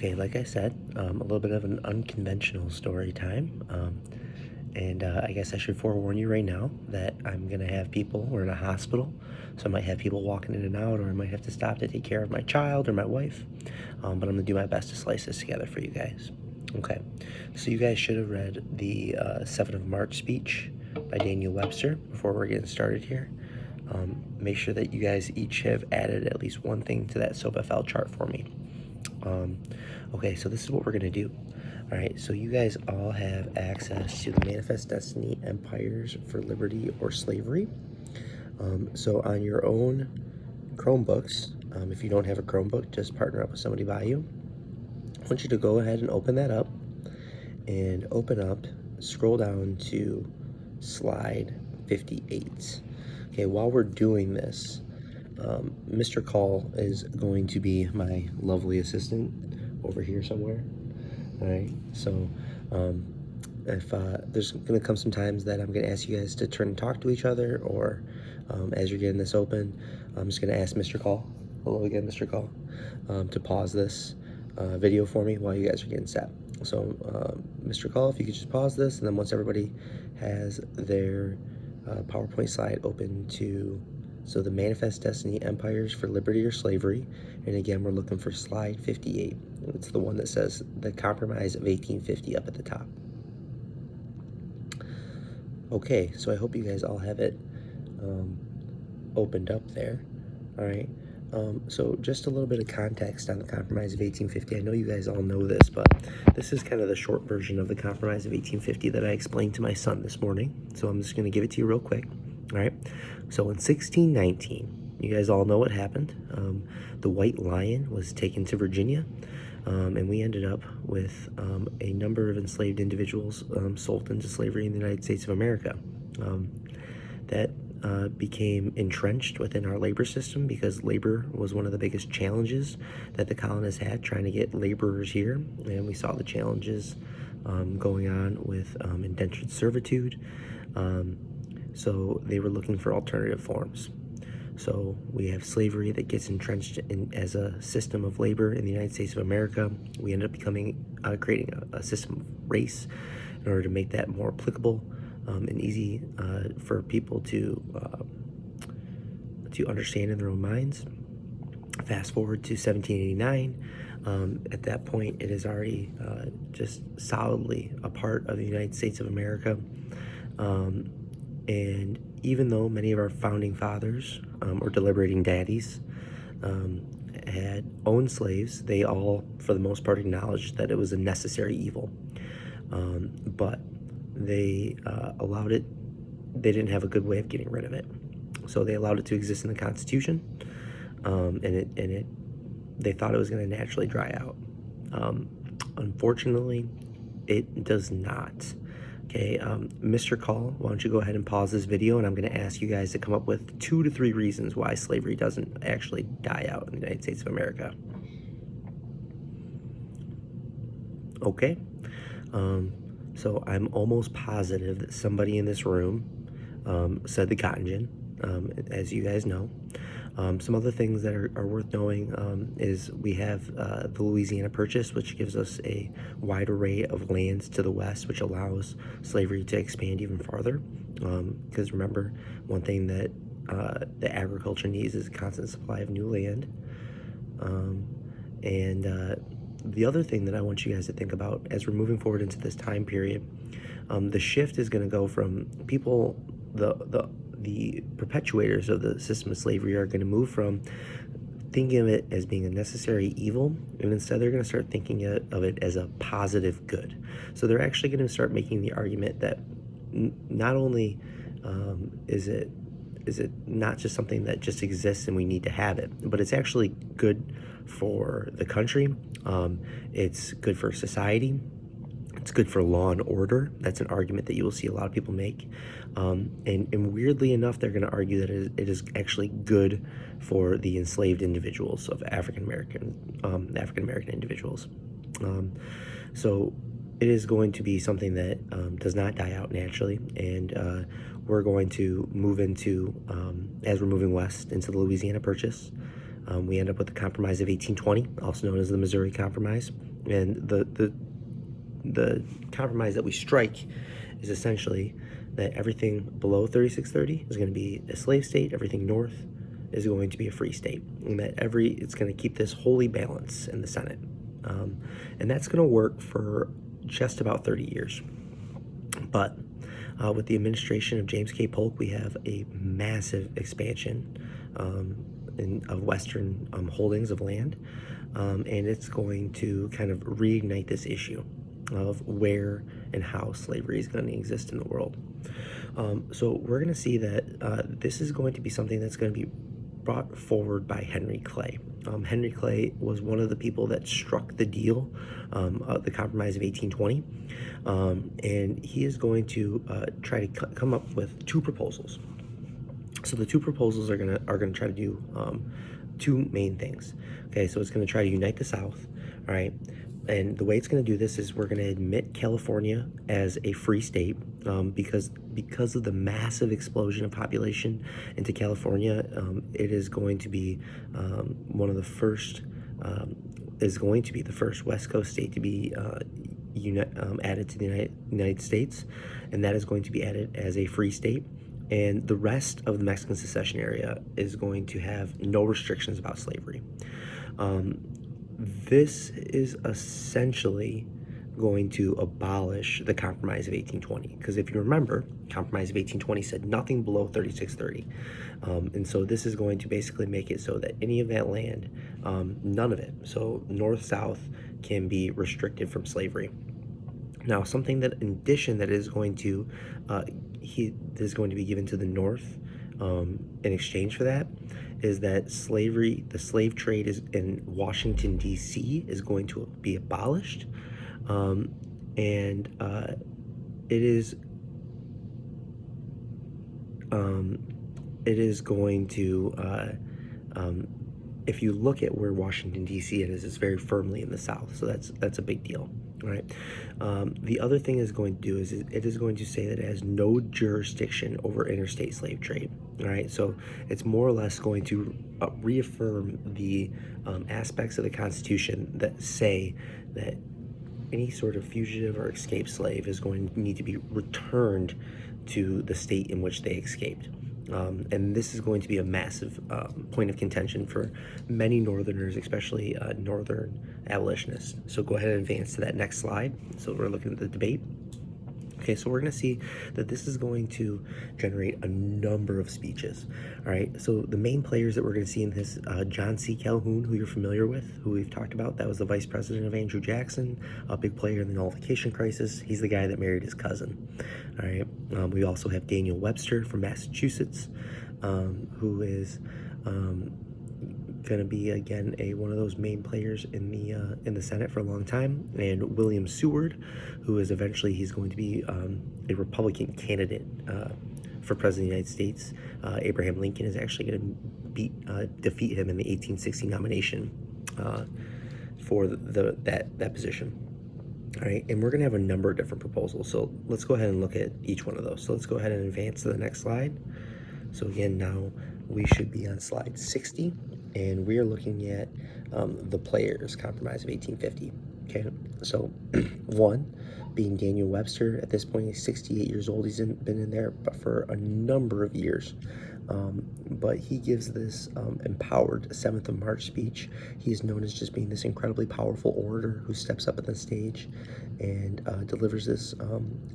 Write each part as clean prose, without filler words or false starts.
Okay, like I said, a little bit of an unconventional story time. I guess I should forewarn you right now that I'm going to have people, we're in a hospital, so I might have people walking in and out, or I might have to stop to take care of my child or my wife. But I'm going to do my best to slice this together for you guys. Okay, so you guys should have read the 7th of March speech by Daniel Webster before we're getting started here. Make sure that you guys each have added at least one thing to that SOFL chart for me. Okay, so this is what we're gonna do. All right, so you guys all have access to the Manifest Destiny Empires for Liberty or Slavery. So on your own Chromebooks, if you don't have a Chromebook, just partner up with somebody by you. I want you to go ahead and open that up and scroll down to slide 58. Okay, while we're doing this, Mr. Call is going to be my lovely assistant over here somewhere. All right, so if there's going to come some times that I'm going to ask you guys to turn and talk to each other, or as you're getting this open, I'm just going to ask Mr. Call, hello again, Mr. Call, to pause this video for me while you guys are getting set. So Mr. Call, if you could just pause this, and then once everybody has their PowerPoint slide open to, so the Manifest Destiny Empires for Liberty or Slavery, and again, we're looking for slide 58. It's the one that says the Compromise of 1850 up at the top. Okay, so I hope you guys all have it opened up there. All right, so just a little bit of context on the Compromise of 1850. I know you guys all know this, but this is kind of the short version of the Compromise of 1850 that I explained to my son this morning. So I'm just going to give it to you real quick. All right, so in 1619, you guys all know what happened. The White Lion was taken to Virginia, and we ended up with a number of enslaved individuals sold into slavery in the United States of America. That became entrenched within our labor system because labor was one of the biggest challenges that the colonists had, trying to get laborers here. And we saw the challenges going on with indentured servitude. So they were looking for alternative forms. So we have slavery that gets entrenched as a system of labor in the United States of America. We end up creating a system of race in order to make that more applicable and easy for people to understand in their own minds. Fast forward to 1789. At that point, it is already just solidly a part of the United States of America. And even though many of our founding fathers or deliberating daddies had owned slaves, they all, for the most part, acknowledged that it was a necessary evil. But they allowed it, they didn't have a good way of getting rid of it. So they allowed it to exist in the Constitution, and they thought it was going to naturally dry out. Unfortunately, it does not. Okay, Mr. Call, why don't you go ahead and pause this video, and I'm going to ask you guys to come up with 2 to 3 reasons why slavery doesn't actually die out in the United States of America. Okay, so I'm almost positive that somebody in this room said the cotton gin, as you guys know. Some other things that are worth knowing is we have the Louisiana Purchase, which gives us a wide array of lands to the west, which allows slavery to expand even farther. Because remember, one thing that the agriculture needs is a constant supply of new land. The other thing that I want you guys to think about as we're moving forward into this time period, the shift is going to go from people, the perpetuators of the system of slavery are going to move from thinking of it as being a necessary evil, and instead they're going to start thinking of it as a positive good. So they're actually going to start making the argument that not only is it not just something that just exists and we need to have it, but it's actually good for the country. It's good for society. It's good for law and order. That's an argument that you will see a lot of people make. And weirdly enough, they're going to argue that it is actually good for the enslaved individuals of African American individuals. So it is going to be something that does not die out naturally, and we're going to move into, as we're moving west into the Louisiana Purchase, we end up with the Compromise of 1820, also known as the Missouri Compromise. And the compromise that we strike is essentially that everything below 3630 is going to be a slave state, everything north is going to be a free state, and that it's going to keep this holy balance in the Senate. And that's going to work for just about 30 years. But with the administration of James K. Polk, we have a massive expansion of Western holdings of land, and it's going to kind of reignite this issue of where and how slavery is going to exist in the world. So we're going to see that this is going to be something that's going to be brought forward by Henry Clay. Henry Clay was one of the people that struck the deal, the Compromise of 1820, and he is going to try to come up with two proposals. So the two proposals are gonna try to do two main things. Okay, so it's gonna try to unite the South, all right. And the way it's going to do this is we're going to admit California as a free state because of the massive explosion of population into California. It is going to be one of the first, is going to be the first West Coast state to be added to the United States, and that is going to be added as a free state. And the rest of the Mexican secession area is going to have no restrictions about slavery. This is essentially going to abolish the Compromise of 1820, because if you remember, Compromise of 1820 said nothing below 3630, and so this is going to basically make it so that any of that land, none of it, so north-south, can be restricted from slavery. Now, something that, in addition, that is going to be given to the North in exchange for that, is that the slave trade is in Washington, D.C. is going to be abolished, and it is going to if you look at where Washington, D.C. it's very firmly in the South, so that's a big deal. All right. The other thing it's going to do is it is going to say that it has no jurisdiction over interstate slave trade. All right. So it's more or less going to reaffirm the aspects of the Constitution that say that any sort of fugitive or escaped slave is going to need to be returned to the state in which they escaped. And this is going to be a massive point of contention for many Northerners, especially Northern abolitionists. So go ahead and advance to that next slide. So we're looking at the debate. Okay, so we're going to see that this is going to generate a number of speeches. All right, so the main players that we're going to see in this, John C. Calhoun, who you're familiar with, who we've talked about, that was the vice president of Andrew Jackson, a big player in the nullification crisis. He's the guy that married his cousin. All right, we also have Daniel Webster from Massachusetts, who is going to be again one of those main players in the Senate for a long time, and William Seward, who is he's going to be a Republican candidate for president of the United States. Abraham Lincoln is actually going to defeat him in the 1860 nomination for that position. All right, and we're going to have a number of different proposals, so let's go ahead and look at each one of those. So let's go ahead and advance to the next slide. So again, now we should be on slide 60, and we are looking at the players' Compromise of 1850. Okay, so one being Daniel Webster. At this point, he's 68 years old. He's been in there but for a number of years. But he gives this empowered 7th of March speech. He is known as just being this incredibly powerful orator who steps up at the stage and delivers this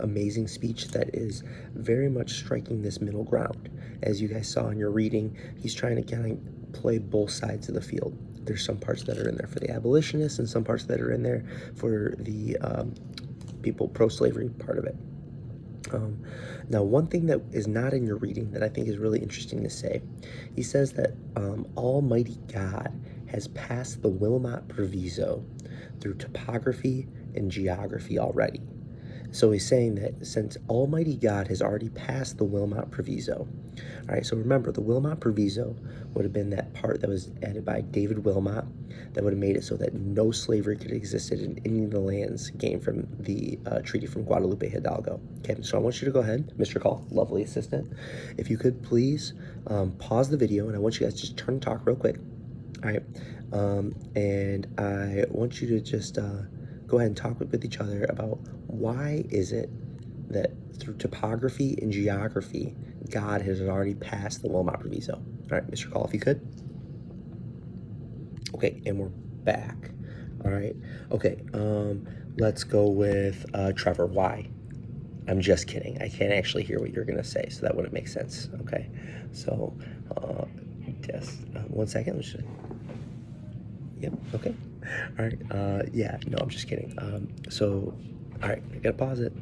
amazing speech that is very much striking this middle ground. As you guys saw in your reading, he's trying to kind of play both sides of the field. There's some parts that are in there for the abolitionists and some parts that are in there for the people pro-slavery part of it. Now, one thing that is not in your reading that I think is really interesting to say, he says that Almighty God has passed the Wilmot Proviso through topography and geography already. So he's saying that since Almighty God has already passed the Wilmot Proviso, all right, so remember, the Wilmot Proviso would have been that part that was added by David Wilmot that would have made it so that no slavery could have existed in any of the lands gained from the treaty from Guadalupe Hidalgo. Okay, so I want you to go ahead, Mr. Call, lovely assistant, if you could please pause the video, and I want you guys to just turn and talk real quick. All right, and I want you to just go ahead and talk with each other about why is it that through topography and geography, God has already passed the Wilmot Proviso. All right, Mr. Call, if you could. Okay, and we're back. All right. Okay, let's go with Trevor. Why? I'm just kidding. I can't actually hear what you're going to say, so that wouldn't make sense. Okay, so just 1 second. Yep, okay. All right, yeah, no, I'm just kidding. So, all right, I gotta pause it.